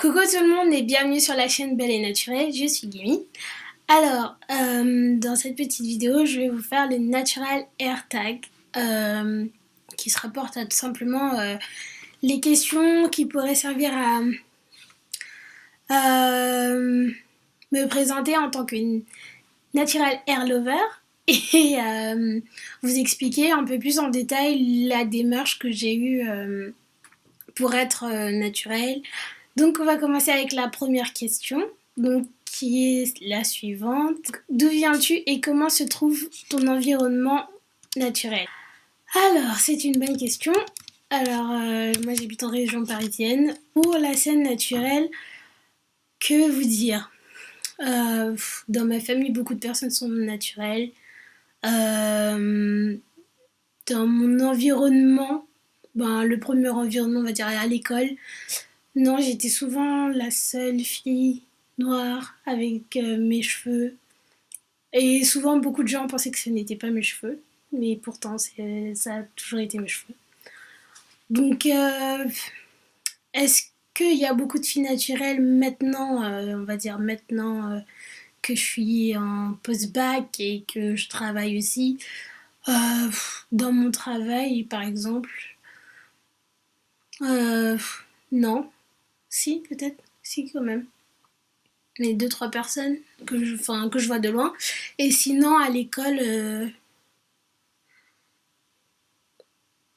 Coucou tout le monde et bienvenue sur la chaîne Belle et Naturelle, je suis Gimi. Alors, dans cette petite vidéo, je vais vous faire le Natural Air Tag qui se rapporte à tout simplement les questions qui pourraient servir à me présenter en tant que Natural Air Lover et vous expliquer un peu plus en détail la démarche que j'ai eue pour être naturelle. Donc on va commencer avec la première question, donc qui est la suivante. D'où viens-tu et comment se trouve ton environnement naturel? Alors c'est une bonne question. Alors moi j'habite en région parisienne. Pour la scène naturelle, que vous dire? Dans ma famille, beaucoup de personnes sont naturelles. Dans mon environnement, le premier environnement, on va dire à l'école, non, j'étais souvent la seule fille noire avec mes cheveux. Et souvent, beaucoup de gens pensaient que ce n'était pas mes cheveux. Mais pourtant, ça a toujours été mes cheveux. Donc, est-ce qu'il y a beaucoup de filles naturelles maintenant, on va dire maintenant que je suis en post-bac et que je travaille aussi. Dans mon travail, par exemple, non. Si, peut-être. Si, quand même. Mais 2-3 personnes que je vois de loin. Et sinon, à l'école,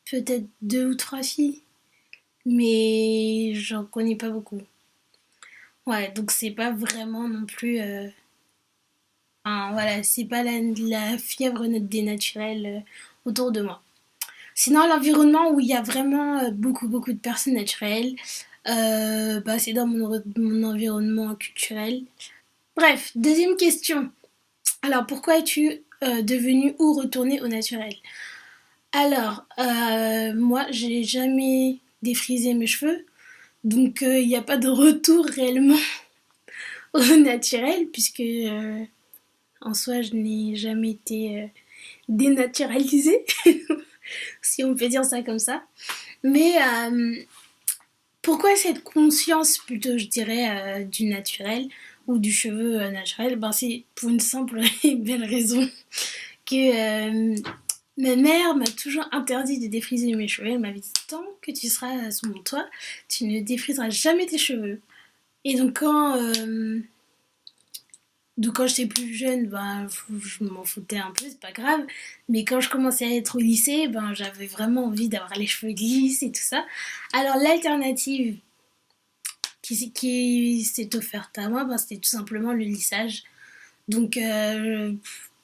peut-être 2 ou 3 filles. Mais j'en connais pas beaucoup. Ouais, donc c'est pas vraiment non plus... voilà, c'est pas la fièvre des naturels autour de moi. Sinon, l'environnement où il y a vraiment beaucoup de personnes naturelles, c'est dans mon environnement culturel. Bref, deuxième question. Alors, pourquoi es-tu devenu ou retourné au naturel? Alors, moi, j'ai jamais défrisé mes cheveux, donc il n'y a pas de retour réellement au naturel, puisque en soi, je n'ai jamais été dénaturalisée, si on peut dire ça comme ça. Mais pourquoi cette conscience, plutôt je dirais, du naturel ou du cheveu naturel? C'est pour une simple et belle raison que ma mère m'a toujours interdit de défriser mes cheveux. Elle m'avait dit, tant que tu seras sous mon toit, tu ne défriseras jamais tes cheveux. Et donc quand j'étais plus jeune, je m'en foutais un peu, c'est pas grave. Mais quand je commençais à être au lycée, j'avais vraiment envie d'avoir les cheveux lisses et tout ça. Alors l'alternative qui s'est offerte à moi, c'était tout simplement le lissage. Donc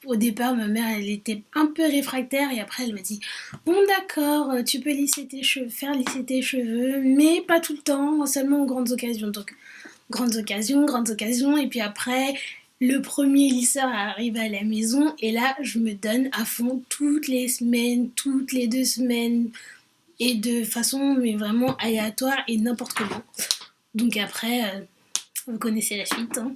au départ, ma mère, elle était un peu réfractaire et après elle m'a dit, bon d'accord, tu peux faire lisser tes cheveux, mais pas tout le temps, seulement aux grandes occasions. Donc grandes occasions, et puis après, le premier lisseur arrive à la maison et là, je me donne à fond toutes les semaines, toutes les 2 semaines, et de façon mais vraiment aléatoire et n'importe comment. Donc après, vous connaissez la suite, hein.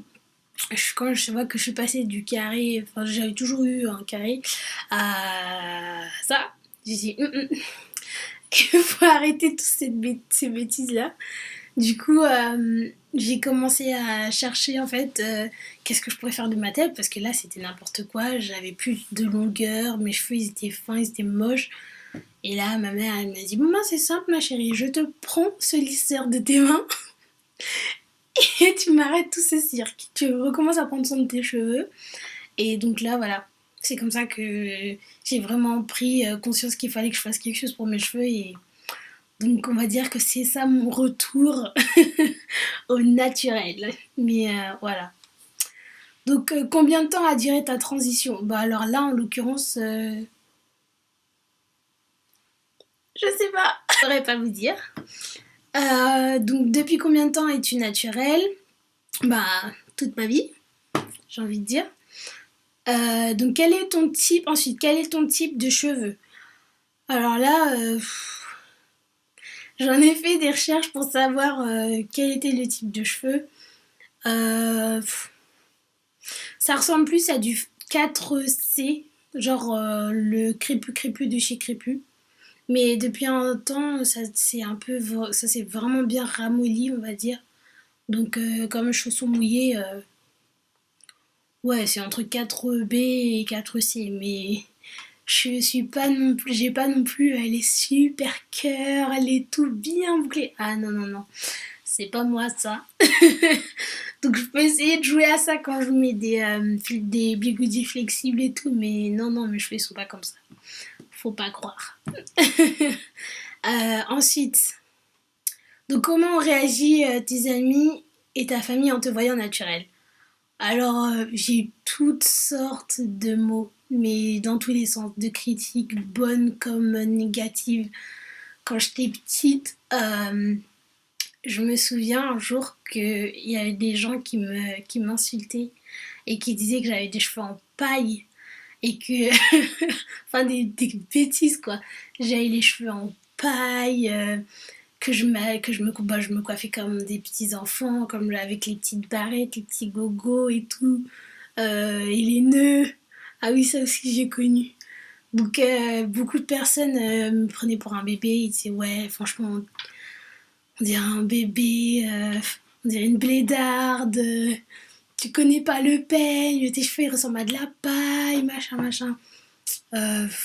Quand je vois que je suis passée du carré, j'avais toujours eu un carré, à ça, j'ai dit qu'il faut arrêter toutes ces bêtises-là. Du coup, j'ai commencé à chercher en fait qu'est-ce que je pourrais faire de ma tête, parce que là c'était n'importe quoi, j'avais plus de longueur, mes cheveux ils étaient fins, ils étaient moches. Et là ma mère elle m'a dit, bon c'est simple ma chérie, je te prends ce lisseur de tes mains et tu m'arrêtes tout ce cirque, tu recommences à prendre soin de tes cheveux. Et donc là voilà, c'est comme ça que j'ai vraiment pris conscience qu'il fallait que je fasse quelque chose pour mes cheveux. Et donc on va dire que c'est ça mon retour au naturel. Mais voilà. Donc combien de temps a duré ta transition? Alors là en l'occurrence, je sais pas, je saurais pas vous dire. Donc depuis combien de temps es-tu naturelle? Toute ma vie, j'ai envie de dire. Donc quel est ton type? Ensuite, quel est ton type de cheveux? Alors là, j'en ai fait des recherches pour savoir quel était le type de cheveux. Ça ressemble plus à du 4C, genre le crépus de chez Crépus. Mais depuis un temps, ça s'est vraiment bien ramolli, on va dire. Donc comme mes cheveux sont mouillés, ouais, c'est entre 4B et 4C, mais je suis pas non plus, j'ai pas non plus les super cœurs, les tout bien bouclés. Ah non, non, non, c'est pas moi ça. Donc je peux essayer de jouer à ça quand je mets des bigoudis flexibles et tout, mais non, non, mes cheveux sont pas comme ça. Faut pas croire. Ensuite, donc comment ont réagi tes amis et ta famille en te voyant naturel? Alors, j'ai eu toutes sortes de mots, mais dans tous les sens, de critiques, bonnes comme négatives. Quand j'étais petite, je me souviens un jour qu'il y avait des gens qui m'insultaient et qui disaient que j'avais des cheveux en paille et que... enfin, des bêtises, quoi. J'avais les cheveux en paille, je me coiffais comme des petits enfants, comme avec les petites barrettes, les petits gogos et tout, et les nœuds. Ah oui, ça aussi j'ai connu. Donc beaucoup de personnes me prenaient pour un bébé, ils disaient ouais, franchement, on dirait un bébé, on dirait une blédarde, tu connais pas le peigne, tes cheveux ils ressemblent à de la paille, machin, machin.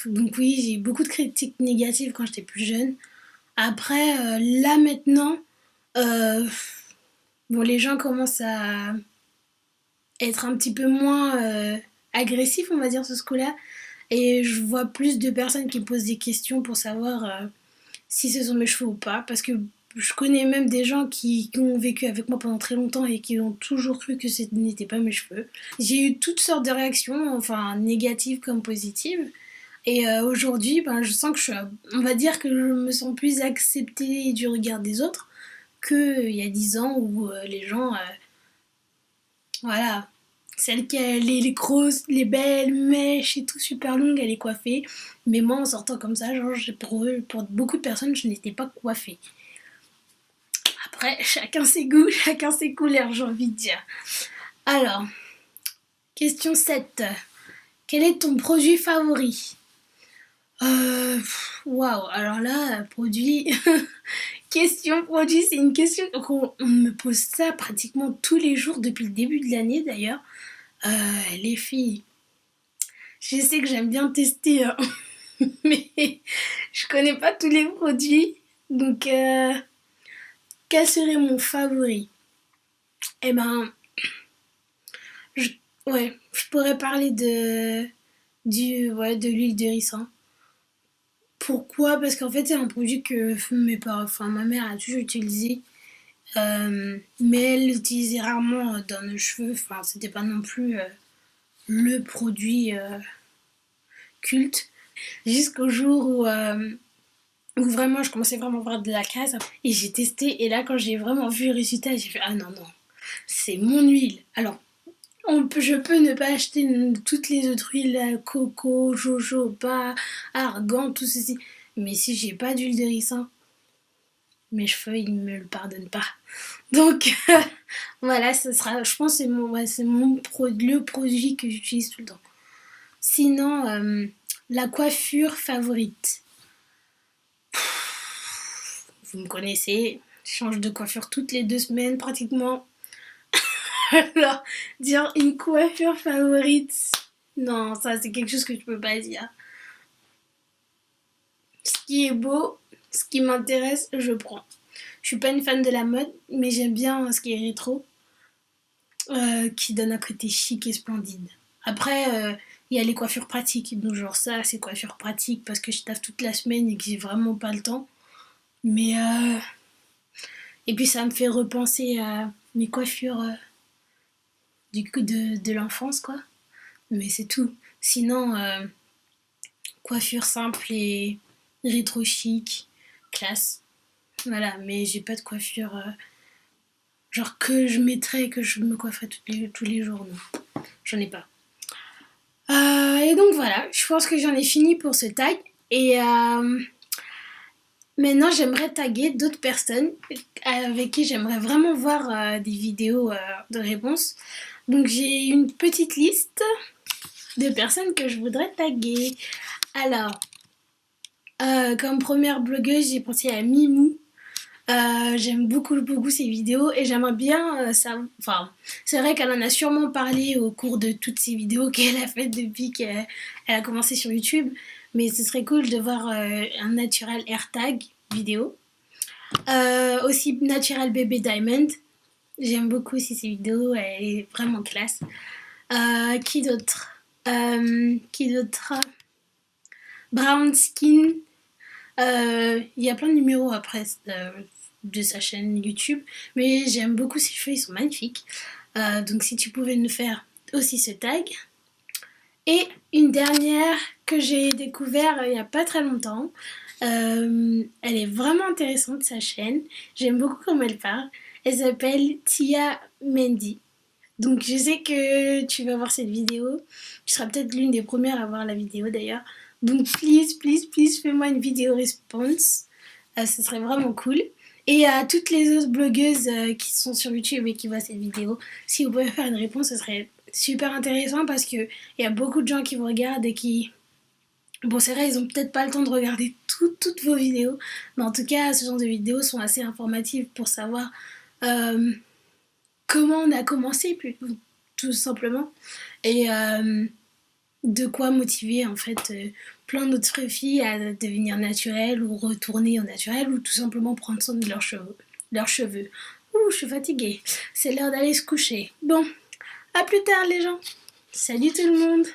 Donc oui, j'ai eu beaucoup de critiques négatives quand j'étais plus jeune. Après, là maintenant, euh, bon, les gens commencent à être un petit peu moins agressifs, on va dire, sur ce coup-là. Et je vois plus de personnes qui me posent des questions pour savoir si ce sont mes cheveux ou pas. Parce que je connais même des gens qui ont vécu avec moi pendant très longtemps et qui ont toujours cru que ce n'était pas mes cheveux. J'ai eu toutes sortes de réactions, enfin négatives comme positives. Et aujourd'hui, ben, je sens que on va dire que je me sens plus acceptée du regard des autres qu'il y a 10 ans où les gens, voilà, celle qui a les grosses, les belles mèches et tout super longues, elle est coiffée. Mais moi, en sortant comme ça, genre, pour beaucoup de personnes, je n'étais pas coiffée. Après, chacun ses goûts, chacun ses couleurs, j'ai envie de dire. Alors, question 7. Quel est ton produit favori? Waouh, alors là, produit. Question produit, c'est une question qu'on me pose ça pratiquement tous les jours depuis le début de l'année d'ailleurs. Les filles, je sais que j'aime bien tester, hein, mais je connais pas tous les produits. Donc, quel serait mon favori? Eh ben, je, ouais, je pourrais parler de l'huile de ricin. Pourquoi? Parce qu'en fait, c'est un produit que mes parents, enfin ma mère a toujours utilisé, mais elle l'utilisait rarement dans nos cheveux. Enfin, c'était pas non plus le produit culte. Jusqu'au jour où vraiment je commençais vraiment à voir de la casse et j'ai testé. Et là, quand j'ai vraiment vu le résultat, j'ai fait ah non, non, c'est mon huile. Alors, je peux ne pas acheter toutes les autres huiles, coco, jojoba, argan, tout ceci. Mais si j'ai pas d'huile de ricin, mes cheveux, ils me le pardonnent pas. Donc, voilà, ce sera, je pense que le produit que j'utilise tout le temps. Sinon, la coiffure favorite. Vous me connaissez, je change de coiffure toutes les 2 semaines pratiquement. Alors, dire une coiffure favorite, non, ça c'est quelque chose que je peux pas dire. Ce qui est beau, ce qui m'intéresse, je prends. Je suis pas une fan de la mode, mais j'aime bien ce qui est rétro, qui donne un côté chic et splendide. Après, il y a les coiffures pratiques, donc genre ça, c'est coiffure pratique parce que je taffe toute la semaine et que j'ai vraiment pas le temps. Mais et puis ça me fait repenser à mes coiffures du coup de l'enfance, quoi. Mais c'est tout. Sinon, coiffure simple et rétro chic, classe. Voilà, mais j'ai pas de coiffure genre que je mettrais, que je me coifferais tous les jours, non. J'en ai pas. Et donc voilà, je pense que j'en ai fini pour ce tag. Et maintenant, j'aimerais taguer d'autres personnes avec qui j'aimerais vraiment voir des vidéos de réponses. Donc j'ai une petite liste de personnes que je voudrais taguer. Alors, comme première blogueuse, j'ai pensé à Mimou. J'aime beaucoup, beaucoup ses vidéos et j'aimerais bien ça. Enfin, c'est vrai qu'elle en a sûrement parlé au cours de toutes ses vidéos qu'elle a faites depuis qu'elle a commencé sur YouTube. Mais ce serait cool de voir un Natural AirTag vidéo. Aussi Natural Baby Diamond. J'aime beaucoup aussi ses vidéos, elle est vraiment classe. Qui d'autre Qui d'autre Brown Skin. Il y a plein de numéros après de sa chaîne YouTube, mais j'aime beaucoup ses cheveux, ils sont magnifiques. Donc si tu pouvais nous faire aussi ce tag. Et une dernière que j'ai découvert il n'y a pas très longtemps. Elle est vraiment intéressante sa chaîne. J'aime beaucoup comment elle parle. Elle s'appelle Tia Mendy. Donc je sais que tu vas voir cette vidéo. Tu seras peut-être l'une des premières à voir la vidéo d'ailleurs. Donc please, please, please, fais-moi une vidéo response. Ce serait vraiment cool. Et à toutes les autres blogueuses qui sont sur YouTube et qui voient cette vidéo, si vous pouvez faire une réponse, ce serait super intéressant parce qu'il y a beaucoup de gens qui vous regardent et qui... Bon, c'est vrai, ils ont peut-être pas le temps de regarder toutes vos vidéos, mais en tout cas, ce genre de vidéos sont assez informatives pour savoir euh, comment on a commencé, tout simplement. Et de quoi motiver en fait plein d'autres filles à devenir naturelles ou retourner au naturel ou tout simplement prendre soin de leurs cheveux. Leurs cheveux. Ouh, je suis fatiguée. C'est l'heure d'aller se coucher. Bon, à plus tard les gens. Salut tout le monde.